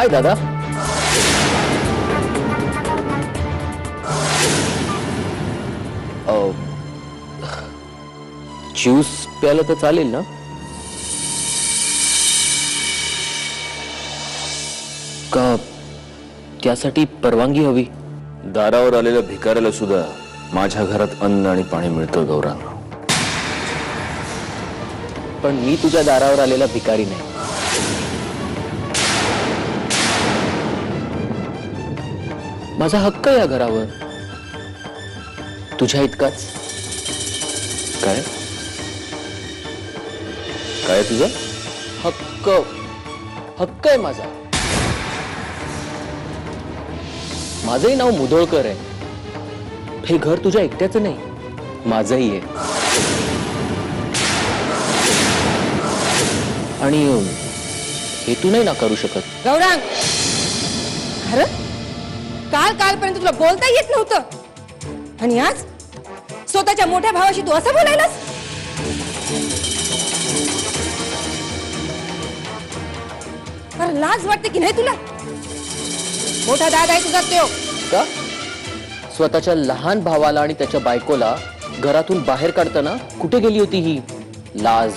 हाय दादा. ज्यूस प्यायला तर चालेल ना? का त्यासाठी परवानगी हवी? दारावर आलेल्या भिकाऱ्याला सुद्धा माझ्या घरात अन्न आणि पाणी मिळतं गौरांग. पण मी तुझ्या दारावर आलेला भिकारी नाही. माझा हक्क या घरावर तुझ्या इतकाच. काय काय तुझा हक्क हक्क आहे माझा. माझंही नाव मुधोळकर आहे. हे घर तुझ्या एकट्याचं नाही, माझंही आहे. आणि हे तू नाही नाकारू शकत. गौरांग, खरं कालपर्यंत तुला बोलता येत नव्हतं आणि आज स्वतःच्या मोठ्या भावाशी तू असं बोलायलास? अरे लाज वाटते की नाही तुला? मोठा दादा आहे तुझा त्यो. का स्वतःच्या लहान भावाला आणि त्याच्या बायकोला घरातून बाहेर काढताना कुठे गेली होती ही लाज?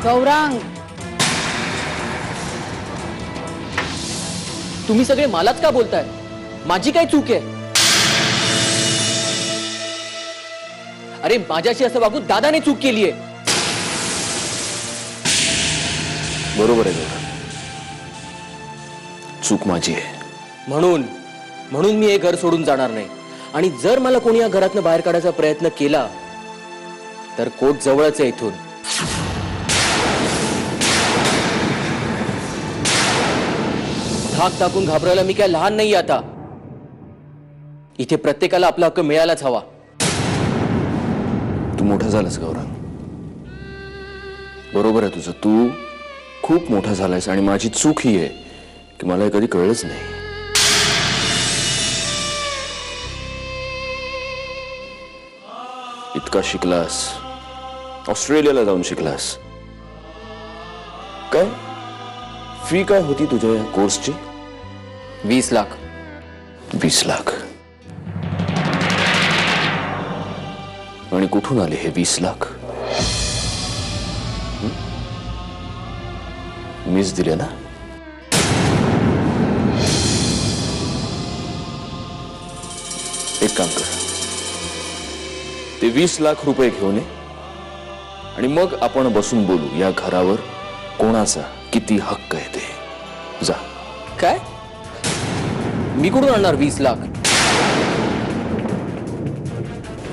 गौरांग, तुम्ही सगळे मलाच का बोलताय? माझी काय चूक आहे? अरे माझ्याशी असं वागून दादाने चूक केली आहे. बरोबर आहे गौरांग, चूक माझी आहे. म्हणून मी हे घर सोडून जाणार नाही. आणि जर मला कोणी या घरातनं बाहेर काढायचा प्रयत्न केला तर कोर्ट जवळच आहे इथून. धाक टाकून घाबरायला मी काय लहान नाही आता. इथे प्रत्येकाला आपला हक्क मिळायलाच हवा. तू मोठा झालास गौरांग, बरोबर आहे तुझं. तू खूप मोठा झालायस आणि माझी चूक ही आहे की मला हे कधी कळलंच नाही. इतका शिकलास, ऑस्ट्रेलियाला जाऊन शिकलास. काय फी काय होती तुझ्या या कोर्सची? 20 लाख. 20 लाख. आणि कुठून आले हे 20 लाख? मीच दिले ना? एक काम कर, ते 20 लाख रुपये घेऊन ये आणि मग आपण बसून बोलू या घरावर कोणाचा किती हक्क आहे ते. जा. काय? मी कुठून आणणार 20 लाख?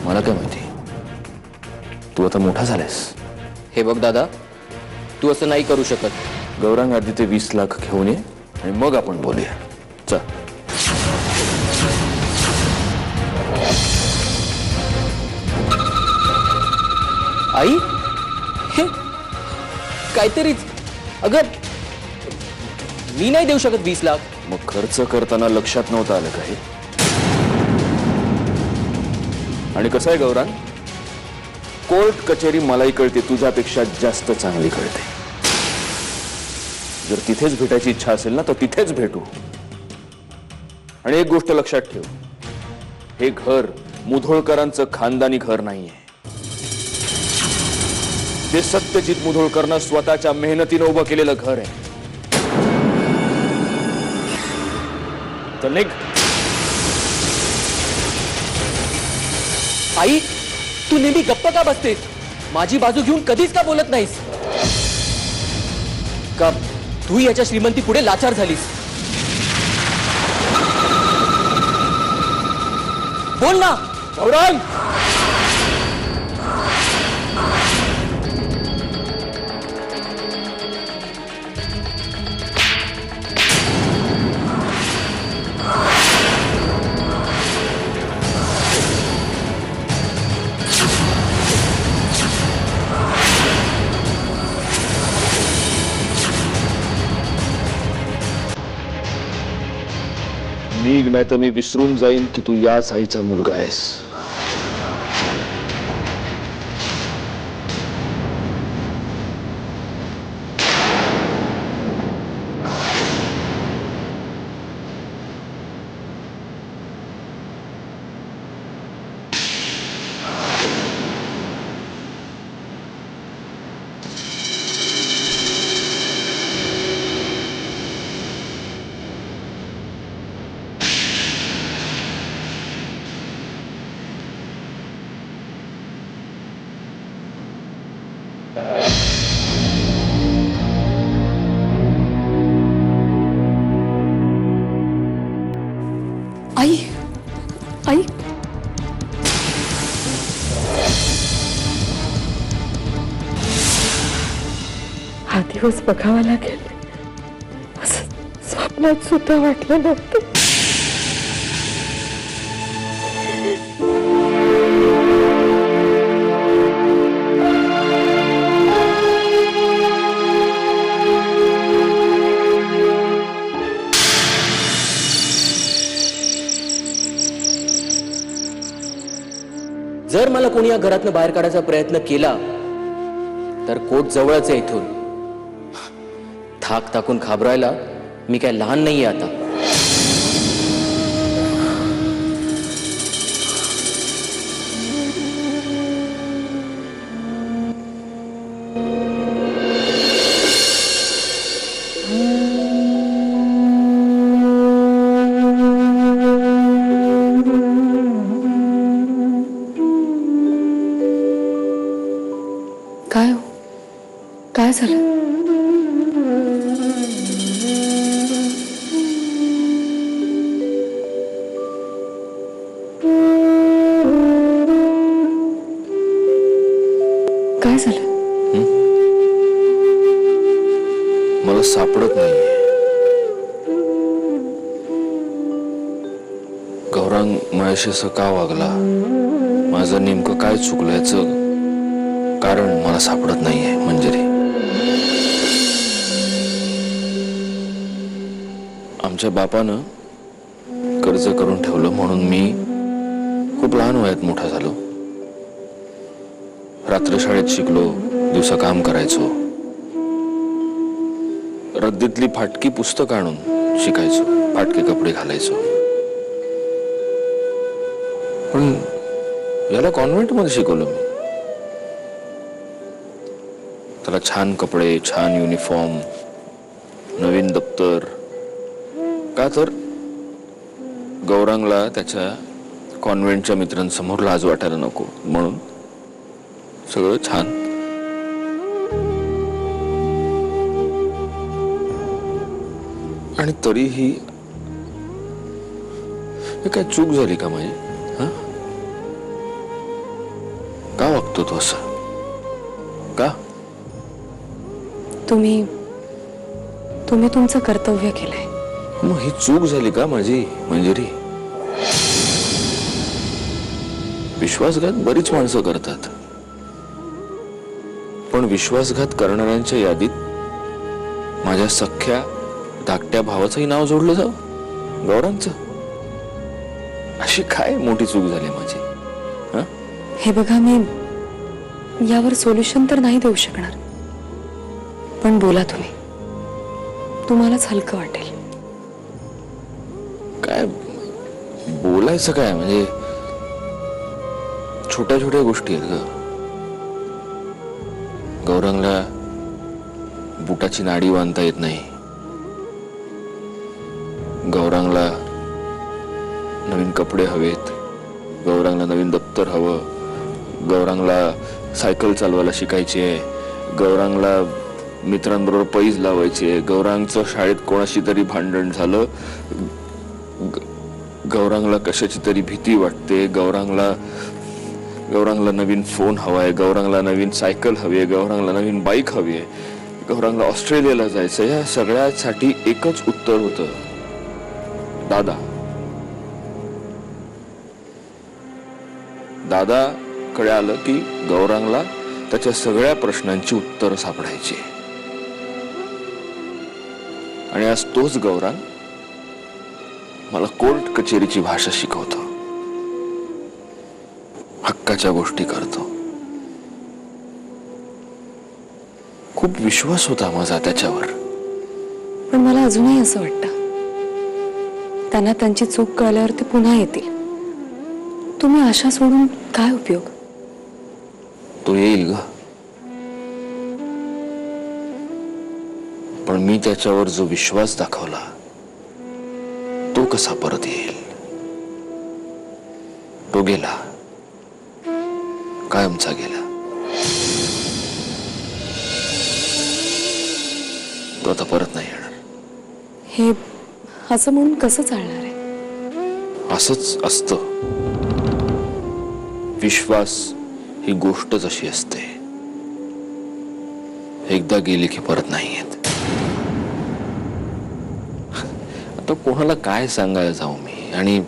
मला काय माहिती, तू आता मोठा झालास. हे बघ दादा, तू असं नाही करू शकत. गौरांग, आधी ते 20 लाख घेऊन ये आणि मग आपण बोलूया. चल. आई, हे काहीतरीच. अगं मी नाही देऊ शकत 20 लाख. मग खर्च करताना लक्षात नव्हतं आलं का हे? आणि कसं आहे गौरांग, कोर्ट कचेरी मलाही कळते, तुझ्यापेक्षा जास्त चांगली कळते. जर तिथेच भेटायची इच्छा असेल ना तर तिथेच भेटू. आणि एक गोष्ट लक्षात ठेव, हे घर मुधोळकरांचं खानदानी घर नाहीये. ते सत्यजित मुधोळकरनं स्वतःच्या मेहनतीनं उभं केलेलं घर आहे. चल निघ. आई, तू नेहमी गप्प का बसतेस? माझी बाजू घेऊन कधीच का बोलत नाहीस? का तू याच्या श्रीमंती पुढे लाचार झालीस? बोल ना गौरांग. निघ, नाही तर मी विसरून जाईन की तू याच आईचा मुलगा आहेस. आई आई हा दिवस बघावा लागेल असं स्वप्नात सुद्धा वाटलं नव्हतं. जर मला कोणी या घरातनं बाहेर काढायचा प्रयत्न केला तर कोट जवळच आहे इथून. थाक टाकून घाबरायला मी काय लहान नाहीये आता. काय हो काय झालं? काय झालं? मला सापडत नाहीये. गौरांग माझ्याशी असं का वागला, माझं नेमकं काय चुकलं याचं कारण मला सापडत नाहीये. मंजिरी, आमच्या बापानं कर्ज करून ठेवलं म्हणून मी खूप लहान वयात मोठा झालो. रात्र शाळेत शिकलो, दिवसा काम करायचो, रद्दीतली फाटकी पुस्तक आणून शिकायचो, फाटके कपडे घालायचो. पण याला कॉन्व्हेंट मध्ये शिकवलं मी. त्याला छान कपडे, छान युनिफॉर्म, नवीन दप्तर. का तर गौरांगला त्याच्या कॉन्व्हेंटच्या मित्रांसमोर लाज वाटायला नको म्हणून सगळं छान. आणि तरीही हे काय चूक झाली का माझी? हा, का वागतो तो असं? का? तुम्ही तुमचं कर्तव्य केलंय. मग ही चूक झाली का माझी मंजिरी? विश्वासघात बरीच माणसं करतात, पण विश्वासघात करणाऱ्यांच्या यादीत माझ्या सख्या धाकट्या भावाचंही नाव जोडलं जावं, गौरांगचं. अशी काय मोठी चूक झाली माझी? हा, हे बघा, मी यावर सोल्युशन तर नाही देऊ शकणार, पण बोला तुम्ही, तुम्हालाच हलकं वाटेल. काय बोलायचं काय? म्हणजे छोट्या छोट्या गोष्टी आहेत ग. गौरांगला बुटाची नाडी बांधता येत नाही, गौरांगला नवीन कपडे हवेत, गौरांगला नवीन दप्तर हवं, गौरांगला सायकल चालवायला शिकायची आहे, गौरांगला मित्रांबरोबर पैज लावायची आहे, गौरांगचं शाळेत कोणाशी तरी भांडण झालं, गौरांगला कशाची तरी भीती वाटते, गौरांगला नवीन फोन हवाय, गौरांगला नवीन सायकल हवी आहे, गौरांगला नवीन बाईक हवी आहे, गौरांगला ऑस्ट्रेलियाला जायचं. या सगळ्यासाठी एकच उत्तर होतं, दादा. दादाकडे आलं की गौरांगला त्याच्या सगळ्या प्रश्नांची उत्तरं सापडायची. आणि आज तोच गौरांग मला कोर्ट कचेरीची भाषा शिकवतो, हक्काच्या गोष्टी करतो. खूप विश्वास होता माझा त्याच्यावर. पण मला अजूनही असं वाटतं, त्यांना त्यांची चूक कळल्यावर ते पुन्हा येतील. तुम्ही आशा सोडून काय उपयोग? तो येईल ग, पण मी त्याच्यावर जो विश्वास दाखवला तो कसा परत येईल? तो गेला, कायमचा गेला. तो आता परत नाही येणार. हे असं म्हणून कसं चालणार आहे? असंच असतं. विश्वास ही गोष्टच अशी असते, एकदा गेली की परत नाही येत. आता कोणाला काय सांगायला जाऊ मी, आणि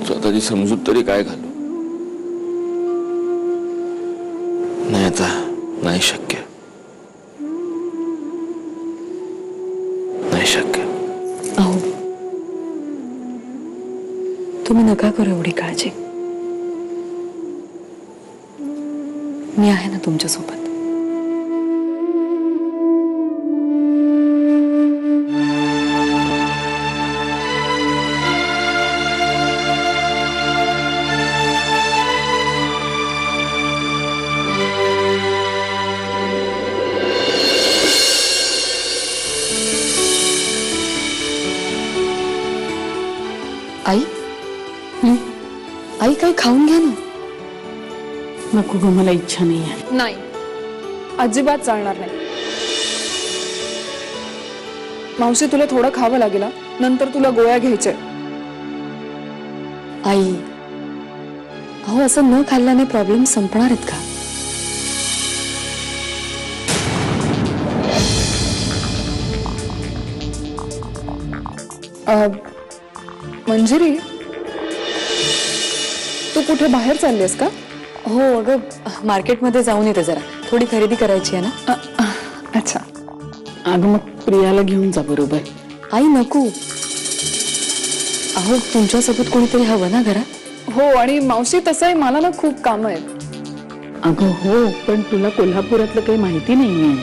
स्वतःची समजूत तरी काय घालू? नाही, आता नाही शक्य, नाही शक्य. अहो, तुम्ही नका करू एवढी काळजी. मी आहे ना तुमच्या सोबत. आई, आई काही खाऊन घ्या ना. नको ग, मला इच्छा नाही आहे. नाही, अजिबात चालणार नाही. मावशी, तुला थोडं खावं लागेल हा. नंतर तुला गोळ्या घ्यायच्या. आई, अहो असं न खाल्ल्याने प्रॉब्लेम संपणार आहेत का? मंजिरी, तू कुठे बाहेर चाललीस का? हो अगं, मार्केटमध्ये जाऊन येते जरा, थोडी खरेदी करायची आहे ना. अच्छा. अगं मग प्रियाला घेऊन जा बरोबर. आई नको. अहो तुमच्यासोबत कोणीतरी हवं ना घरात. हो, आणि मावशी तसंही मला ना खूप काम आहेत. अगं हो, पण तुला कोल्हापुरातलं काही माहिती नाहीये.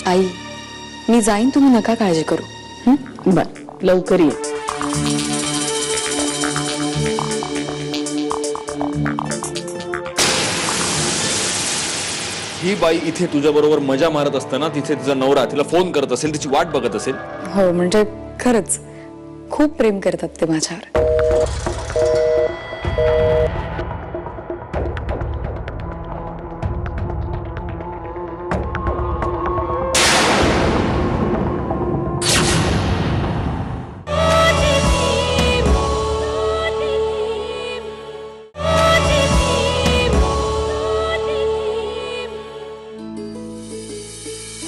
आई, मी जाईन, तुम्ही नका काळजी करू. बर, लवकर ये. ही बाई इथे तुझ्या बरोबर मजा मारत असताना तिथे तिचा नवरा तिला फोन करत असेल, तिची वाट बघत असेल. हो म्हणजे खरंच खूप प्रेम करतात ते माझ्यावर.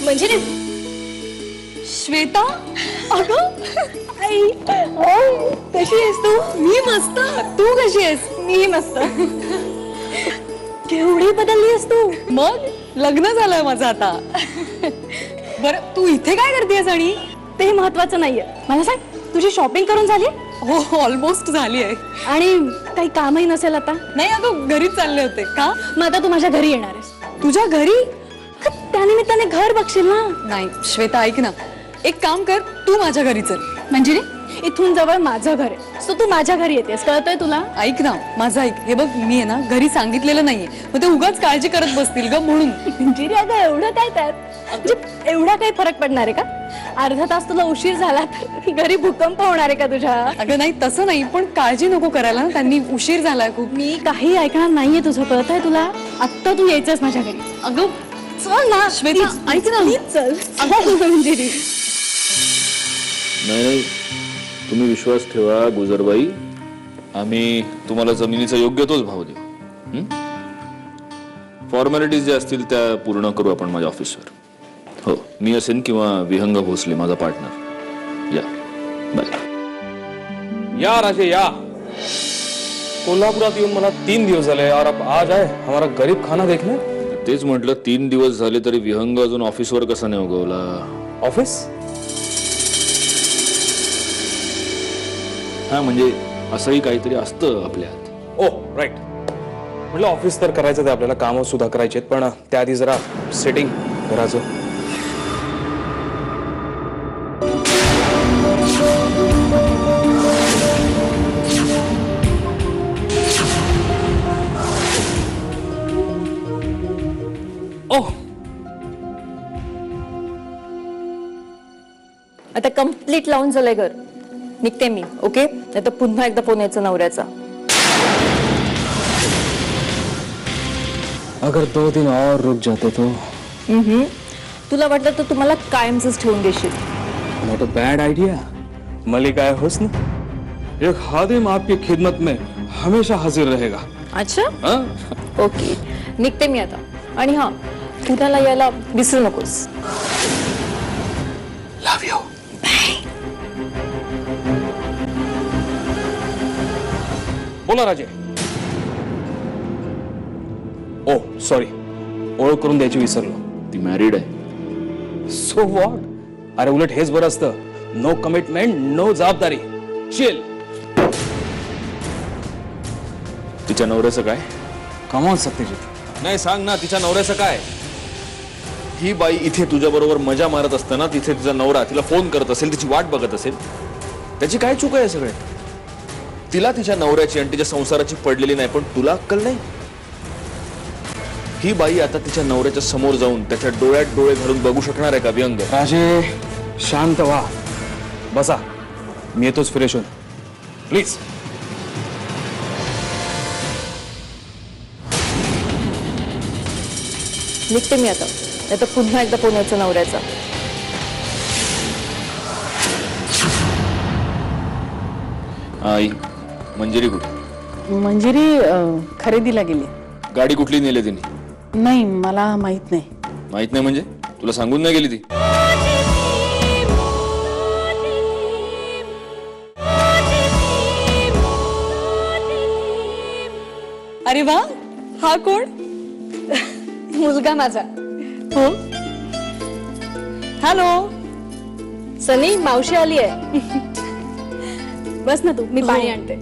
मंजिरी, श्वेता, अगं आई, कशी आहेस तू? मी मस्त. तू कशी आहेस? मी मस्त. केवढी बदलली आहेस तू. मग लग्न झालंय माझं आता. बरं, तू इथे काय करतेस? आणि ते महत्वाचं नाहीये. मला सांग, तुझी शॉपिंग करून झाली? हो, ऑलमोस्ट झाली आहे. आणि काही कामही नसेल आता? नाही अगं, घरीच चालले होते. का? मग आता तू माझ्या घरी येणार आहेस? तुझ्या घरी? त्यानिमित्ताने घर बघशील ना. नाही श्वेता, ऐक ना, एक काम कर, तू माझ्या घरी चल. मंजिरी, इथून जवळ माझं घर आहे, सो तू माझ्या घरी येतेस, कळतंय तुला? ऐक ना, माझं ऐक. हे बघ, मी आहे ना घरी सांगितलेलं नाहीये, मग ते उगाच काळजी करत बसतील ग म्हणून. मंजिरी, अगं एवढं काय त्यात? म्हणजे एवढा काही फरक पडणार आहे का? अर्धा तास तुला उशीर झाला तर घरी भूकंप होणार आहे का तुझ्या? अगं नाही, तसं नाही, पण काळजी नको करायला ना, त्यांनी उशीर झालाय खूप. मी काही ऐकणार नाहीये तुझं, कळतंय तुला? आत्ता तू यायचंस माझ्या घरी. अगं चल ना श्वेता, ऐक ना. प्लीज चल. मंजिरी, नाही, तुम्ही विश्वास ठेवा गुजरबाई, आम्ही तुम्हाला जमिनीचा योग्य तोच भाव देऊ. फॉर्मॅलिटीज ज्या असतील त्या पूर्ण करू आपण माझ्या ऑफिसवर. हो, मी असेन किंवा विहंग भोसले माझा पार्टनर. या, बाय. या राजे या. कोल्हापुरात येऊन मला 3 दिवस झाले और अब आज आए हमारा गरीब खाना देखने. तेच म्हटलं, 3 दिवस झाले तरी विहंग अजून ऑफिसवर कसा नाही उगवला? ऑफिस? हा, म्हणजे असंही काहीतरी असतं आपल्यात. ओ राईट. म्हटलं ऑफिस तर करायचं, ते आपल्याला कामं सुद्धा करायचे आहेत, पण त्याआधी जरा सेटिंग घराचं. आता कम्प्लीट लावून झालंय घर. निघते मी. ओके, नाही तर पुन्हा एकदा फोन यायचा नवऱ्याचा. अगर 2 दिन और रुक जाते तो तुला वाटलं तर तुम्हाला कायमच ठेवून देशील. Not a bad idea. मलिका हुस्न, एक खादिम आपकी खिदमत में हमेशा हाजिर रहेगा. अच्छा, हाँ? ओके. निघते मी आता. आणि हा, पुण्याला यायला विसरू नकोस. लव यू. बोला राजे. ओ सॉरी, ओळख करून द्यायची विसरलो. ती मॅरिड आहे. So what. अरे उलट हेच बरं असतं. नो कमिटमेंट, नो जबाबदारी. चिल. तिच्या नवऱ्याचं काय? कमाल सत्यजित. नाही सांग ना, तिच्या नवऱ्याचं काय? ही बाई इथे तुझ्या बरोबर मजा मारत असताना तिथे तुझा नवरा तिला फोन करत असेल, तिची वाट बघत असेल. त्याची काय चूक आहे सगळे? तिला तिच्या नवऱ्याची आणि तिच्या संसाराची पडलेली नाही, पण तुला अक्कल नाही. ही बाई आता तिच्या नवऱ्याच्या समोर जाऊन त्याच्या डोळ्यात डोळे घालून बघू शकणार आहे का व्यंग? राजे शांत व्हा. बसा, मी येतोच फ्रेश होऊन. प्लीज. निघते मी आता, नाही तर पुन्हा एकदा फोन यायचा नवऱ्याचा. आई मंजिरी कुठे? मंजिरी खरेदीला गेली. गाडी कुठली नेली तिने? नाही, मला माहित नाही. माहित नाही म्हणजे तुला सांगून नाही गेली ती? अरे वा, हा कोण? मुलगा माझा. हो. हॅलो. सनी, मावशी आली आहे. बस ना तू, मी पाणी आणते.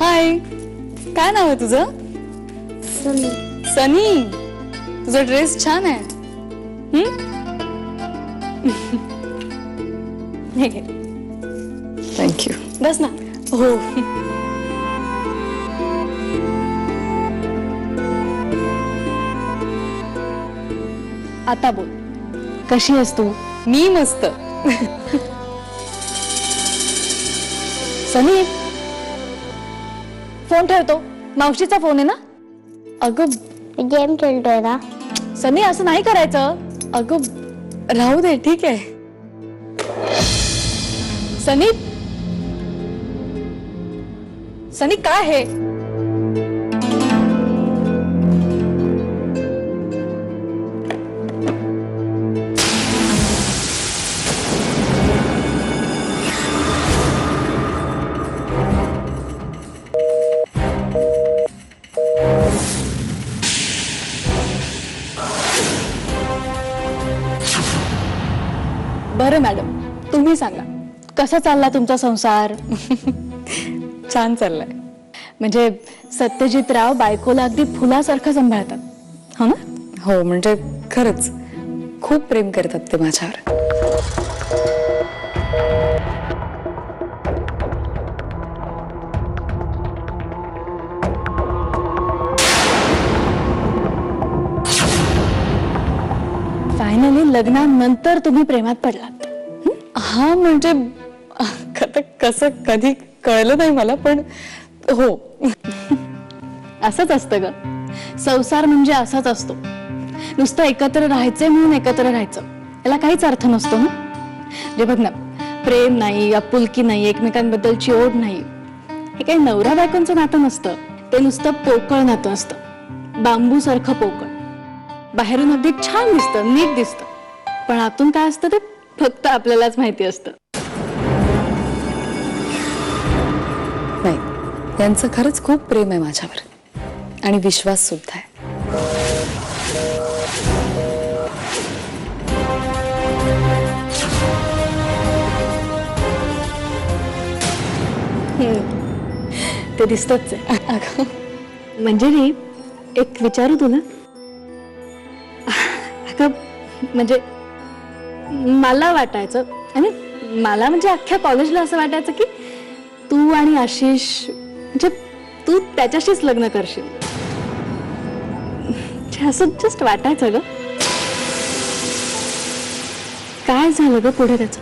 हाय, काय नाव आहे तुझं? सनी. तुझा ड्रेस छान आहे. थँक्यू. बस ना. हो. आता बोल, कशी आहेस तू? मी मस्त. सनी, फोन ठेवतो. मावशीचा फोन आहे ना. अगं गेम खेळतोय ना. सनी, असं नाही करायचं. अगं राहू दे, ठीक आहे. सनी, सनी काय हे? बरं मॅडम, तुम्ही सांगा, कसा चालला तुमचा संसार? छान चाललाय. म्हणजे सत्यजितराव बायकोला अगदी फुलासारखं सांभाळतात, हो ना? हो, म्हणजे खरंच खूप प्रेम करतात ते माझ्यावर. फायनली लग्नानंतर तुम्ही प्रेमात पडलात. हा, म्हणजे कसं कधी कळलं नाही मला, पण हो. असंच असतं ग, संसार म्हणजे असाच असतो. नुसतं एकत्र राहायचंय म्हणून एकत्र राहायचं, याला काहीच अर्थ नसतो ना. जे बघ ना, प्रेम नाही, आपुलकी नाही, एकमेकांबद्दलची ओढ नाही, हे काही नवरा बायकोंचं नातं नसतं. ते नुसतं पोकळ नातं असतं, बांबू सारखं पोकळ. बाहेरून अगदी छान दिसतं, नीट दिसतं, पण आतून काय असतं ते फक्त आपल्यालाच माहिती असतं. नाही, त्यांचं खरंच खूप प्रेम आहे माझ्यावर आणि विश्वास सुद्धा आहे. ते दिसतच आहे. अगं, म्हणजे मी एक विचारू तुला. अगं, म्हणजे मला वाटायचं, आणि मला म्हणजे अख्ख्या कॉलेजला असं वाटायचं की तू आणि आशिष, म्हणजे तू त्याच्याशीच लग्न करशील. असं जस्ट वाटायचं ग. काय झालं ग पुढे त्याचं?